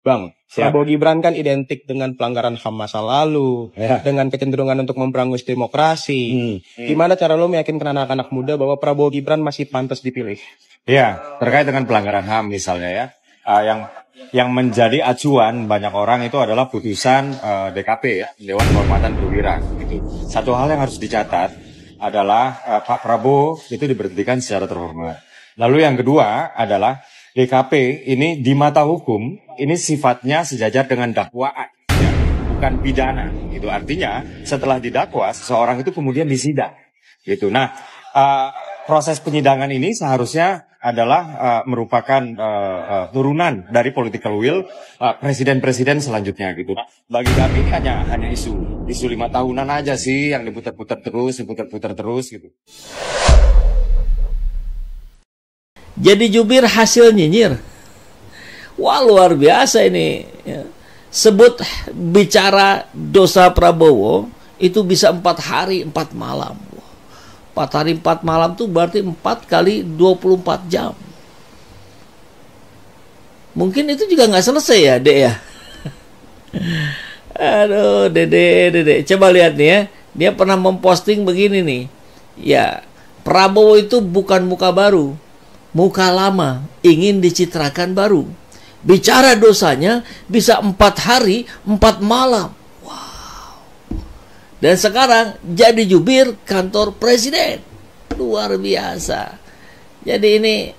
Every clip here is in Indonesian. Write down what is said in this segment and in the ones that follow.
Bang, Siap. Prabowo Gibran kan identik dengan pelanggaran HAM masa lalu, Ya. dengan kecenderungan untuk memberangus demokrasi. Gimana cara lo meyakinkan anak-anak muda bahwa Prabowo Gibran masih pantas dipilih? Ya, terkait dengan pelanggaran HAM misalnya ya, yang menjadi acuan banyak orang itu adalah putusan DKP ya, Dewan Kehormatan Perwira. Gitu. Satu hal yang harus dicatat adalah Pak Prabowo itu diberhentikan secara terhormat. Lalu yang kedua adalah DKP ini di mata hukum ini sifatnya sejajar dengan dakwaan, ya, bukan pidana. Itu artinya setelah didakwa seseorang itu kemudian disidang. Gitu. Nah, proses penyidangan ini seharusnya adalah merupakan turunan dari political will presiden-presiden selanjutnya gitu. Bagi kami ini hanya isu 5 tahunan aja sih yang diputar-putar terus gitu. Jadi jubir hasil nyinyir. Wah, luar biasa ini. Sebut bicara dosa Prabowo itu bisa 4 hari 4 malam. 4 hari 4 malam tuh berarti 4 kali 24 jam. Mungkin itu juga nggak selesai ya, Dek ya. Aduh, Dede. Coba lihat nih ya. Dia pernah memposting begini nih. Ya, Prabowo itu bukan muka baru. Muka lama, ingin dicitrakan baru. Bicara dosanya bisa 4 hari 4 malam. Dan sekarang jadi jubir kantor presiden. Luar biasa. Jadi ini,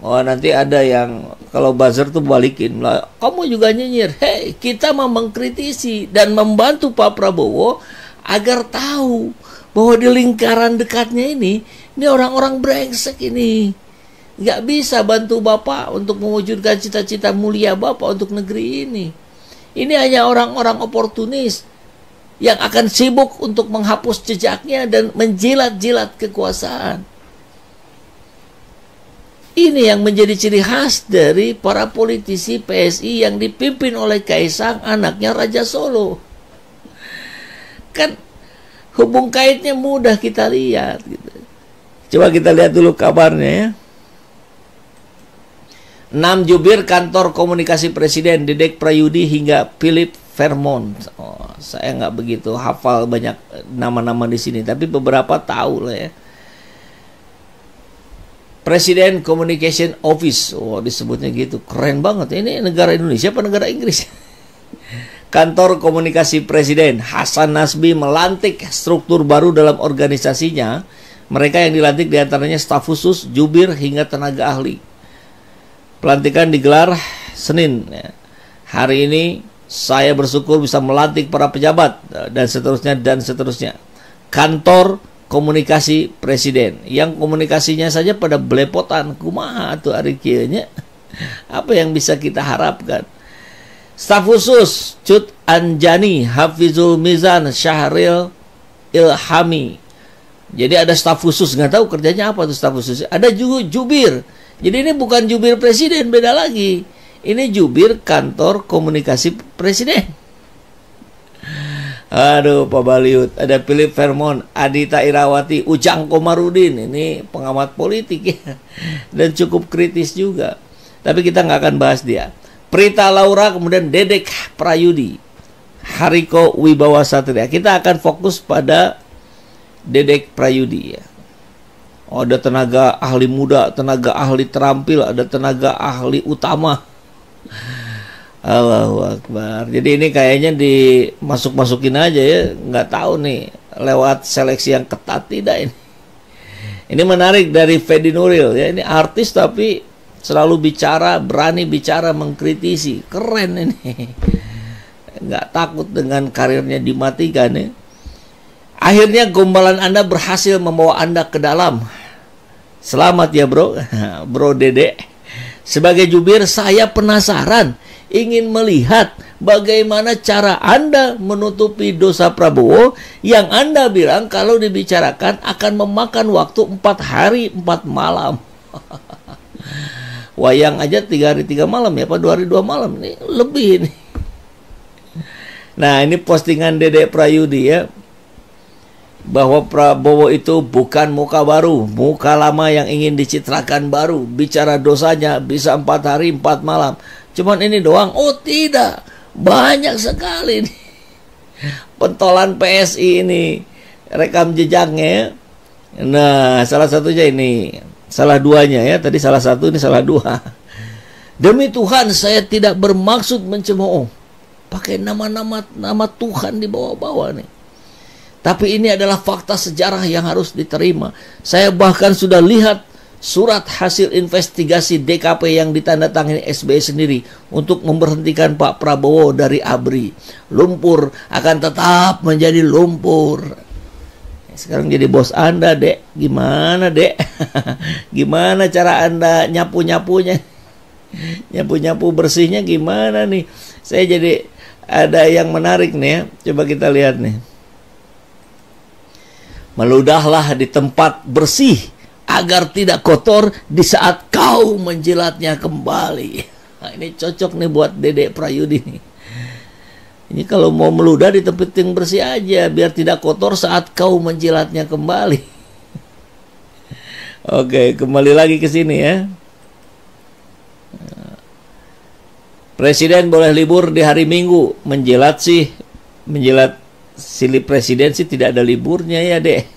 nanti ada yang kalau buzzer tuh balikin lah. Kamu juga nyinyir. Hei, kita mau mengkritisi dan membantu Pak Prabowo agar tahu bahwa di lingkaran dekatnya ini orang-orang brengsek ini. Nggak bisa bantu Bapak untuk mewujudkan cita-cita mulia Bapak untuk negeri ini. Ini hanya orang-orang oportunis yang akan sibuk untuk menghapus jejaknya dan menjilat-jilat kekuasaan. Ini yang menjadi ciri khas dari para politisi PSI yang dipimpin oleh Kaisang, anaknya Raja Solo. Kan hubung kaitnya mudah kita lihat. Gitu. Coba kita lihat dulu kabarnya ya. 6 jubir kantor komunikasi presiden, Dedek Prayudi hingga Philip Vermont. Saya nggak begitu hafal banyak nama-nama di sini, tapi beberapa tahu lah ya. Presiden Communication Office, disebutnya gitu, keren banget. Ini negara Indonesia apa negara Inggris? Kantor Komunikasi Presiden, Hasan Nasbi melantik struktur baru dalam organisasinya. Mereka yang dilantik diantaranya staf khusus, jubir hingga tenaga ahli. Pelantikan digelar Senin. Hari ini saya bersyukur bisa melantik para pejabat dan seterusnya. Kantor Komunikasi Presiden yang komunikasinya saja pada belepotan. Kumaha tuh ari kieu nya. Apa yang bisa kita harapkan? Staf khusus Cut Anjani, Hafizul Mizan, Syahril Ilhami. Jadi ada staf khusus, nggak tahu kerjanya apa tuh staf khusus. Ada juga jubir. Jadi ini bukan jubir presiden, beda lagi. Ini jubir kantor komunikasi presiden. Aduh, Pak Baliut. Ada Philip Vermont, Adita Irawati, Ujang Komarudin. Ini pengamat politik ya. Dan cukup kritis juga. Tapi kita nggak akan bahas dia. Prita Laura, kemudian Dedek Prayudi, Hariko Wibawa Satria. Kita akan fokus pada Dedek Prayudi ya. Ada tenaga ahli muda, tenaga ahli terampil, ada tenaga ahli utama. Allahu Akbar. Jadi ini kayaknya dimasuk-masukin aja ya. Nggak tahu nih lewat seleksi yang ketat tidak ini. Ini menarik dari Fedi Nuril ya. Ini artis tapi selalu bicara, berani bicara, mengkritisi. Keren ini. Nggak takut dengan karirnya dimatikan ya. Akhirnya gombalan Anda berhasil membawa Anda ke dalam. Selamat ya bro, bro Dede. Sebagai jubir saya penasaran, ingin melihat bagaimana cara Anda menutupi dosa Prabowo yang Anda bilang kalau dibicarakan akan memakan waktu 4 hari 4 malam. Wayang aja 3 hari 3 malam ya, apa 2 hari 2 malam nih, lebih ini. Nah ini postingan Dede Prayudi ya. Bahwa Prabowo itu bukan muka baru, muka lama yang ingin dicitrakan baru. Bicara dosanya bisa 4 hari 4 malam. cuman ini doang. Oh tidak, banyak sekali nih pentolan PSI ini, rekam jejaknya. Nah, salah satunya ini, salah duanya ya, tadi salah satu, ini salah dua. Demi Tuhan saya tidak bermaksud mencemooh. Pakai nama Tuhan di bawah-bawah nih. Tapi ini adalah fakta sejarah yang harus diterima. Saya bahkan sudah lihat surat hasil investigasi DKP yang ditandatangani SBY sendiri untuk memberhentikan Pak Prabowo dari ABRI. Lumpur akan tetap menjadi lumpur. Sekarang jadi bos Anda, Dek. Gimana, Dek? Gimana cara Anda nyapu-nyapunya? Nyapu-nyapu bersihnya gimana nih? Saya jadi ada yang menarik nih ya. Coba kita lihat nih. Meludahlah di tempat bersih agar tidak kotor di saat kau menjilatnya kembali. Nah, ini cocok nih buat Dedek Prayudi nih. Ini kalau mau meludah di tempat yang bersih aja biar tidak kotor saat kau menjilatnya kembali. Oke, kembali lagi ke sini ya. Presiden boleh libur di hari Minggu. Menjilat silip presiden sih tidak ada liburnya ya, Dek.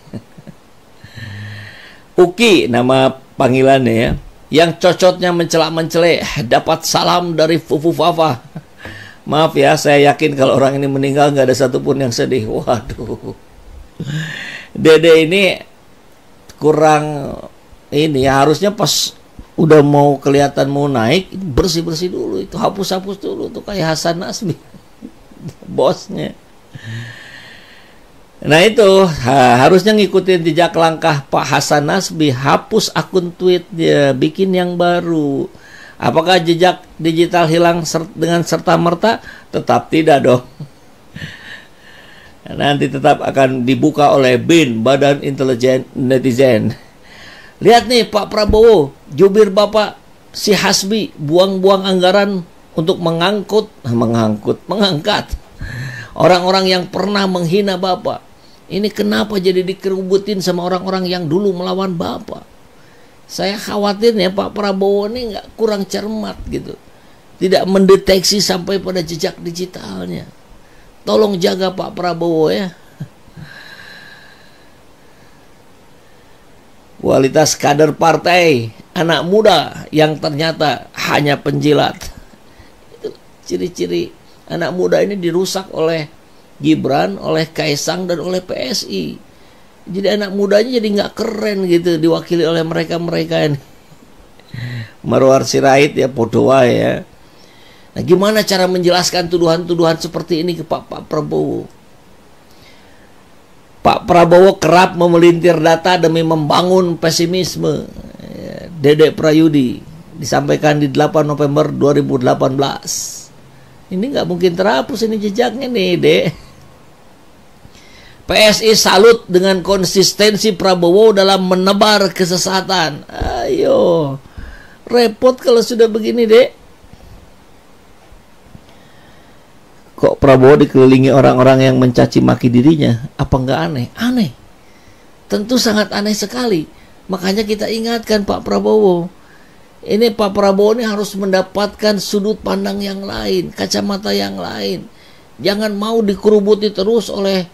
Uki nama panggilannya ya. Yang cocotnya mencela-mencele dapat salam dari Fufu Fafa. Maaf ya, saya yakin kalau orang ini meninggal nggak ada satupun yang sedih. Waduh, Dede ini kurang ini ya, harusnya pas udah mau kelihatan mau naik bersih-bersih dulu, itu hapus-hapus dulu tuh kayak Hasan Nasbi bosnya. Nah itu harusnya ngikutin jejak langkah Pak Hasan Nasbi, hapus akun tweet dia, bikin yang baru. Apakah jejak digital hilang dengan serta-merta? Tetap tidak dong. Nanti tetap akan dibuka oleh BIN, Badan Intelijen Netizen. Lihat nih Pak Prabowo, jubir Bapak si Hasbi buang-buang anggaran untuk mengangkat orang-orang yang pernah menghina Bapak. Ini kenapa jadi dikerubutin sama orang-orang yang dulu melawan Bapak? Saya khawatirnya Pak Prabowo ini nggak kurang cermat gitu. Tidak mendeteksi sampai pada jejak digitalnya. Tolong jaga Pak Prabowo ya. Kualitas kader partai, anak muda yang ternyata hanya penjilat. Itu ciri-ciri anak muda ini dirusak oleh Gibran, oleh Kaisang, dan oleh PSI. Jadi anak mudanya jadi nggak keren gitu, diwakili oleh mereka-mereka ini. Marwar Sirait ya, Podowa ya. Nah gimana cara menjelaskan tuduhan-tuduhan seperti ini ke Pak Prabowo? Pak Prabowo kerap memelintir data demi membangun pesimisme. Dedek Prayudi disampaikan di 8 November 2018. Ini nggak mungkin terhapus ini jejaknya nih, Dek. PSI salut dengan konsistensi Prabowo dalam menebar kesesatan. Ayo, repot kalau sudah begini, Dek. Kok Prabowo dikelilingi orang-orang yang mencaci maki dirinya? Apa nggak aneh? Aneh. Tentu sangat aneh sekali. Makanya kita ingatkan Pak Prabowo. Ini Pak Prabowo ini harus mendapatkan sudut pandang yang lain, kacamata yang lain. Jangan mau dikerubuti terus oleh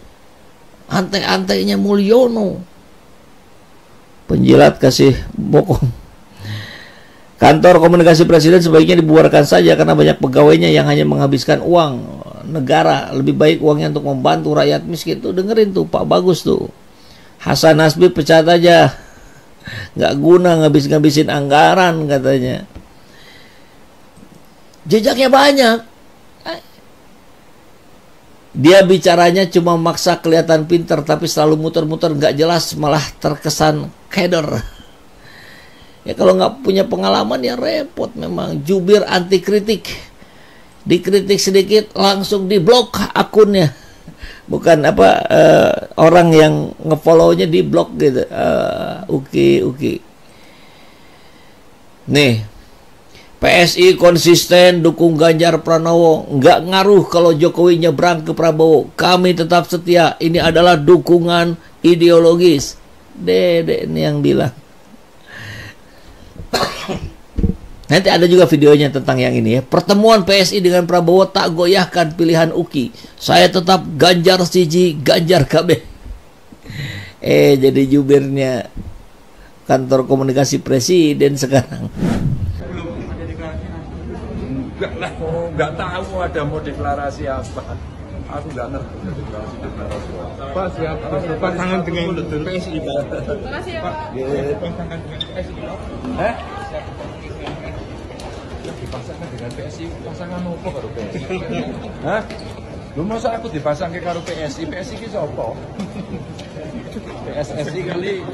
antek-anteknya Mulyono. Penjilat kasih bokong. Kantor komunikasi presiden sebaiknya dibubarkan saja karena banyak pegawainya yang hanya menghabiskan uang negara. Lebih baik uangnya untuk membantu rakyat miskin. Tuh dengerin tuh Pak Bagus tuh. Hasan Nasbi pecat aja. Nggak guna ngabis-ngabisin anggaran katanya. Jejaknya banyak. Dia bicaranya cuma maksa kelihatan pintar, tapi selalu muter-muter nggak jelas, malah terkesan keder. Ya kalau nggak punya pengalaman ya repot memang. Jubir anti kritik, dikritik sedikit langsung diblok akunnya. Bukan orang yang ngefollownya diblok gitu. Oke. Nih, PSI konsisten dukung Ganjar Pranowo. Nggak ngaruh kalau Jokowi nyebrang ke Prabowo. Kami tetap setia. Ini adalah dukungan ideologis. Dede ini yang bilang. Nanti ada juga videonya tentang yang ini ya. Pertemuan PSI dengan Prabowo tak goyahkan pilihan UKI. Saya tetap Ganjar siji, Ganjar KB. Jadi jubirnya kantor komunikasi presiden sekarang. Enggak lah, enggak tahu ada mau deklarasi apa. Aku enggak ngerti deklarasi apa. Pak, siap pasangan dengan PSI. Makasih ya, Pak. Pasangan dengan PSI. Dipasangkan dengan PSI, pasangan apa karo PSI? Hah? Lu masa aku dipasangke karo PSI? PSI ki sapa? PSSI kali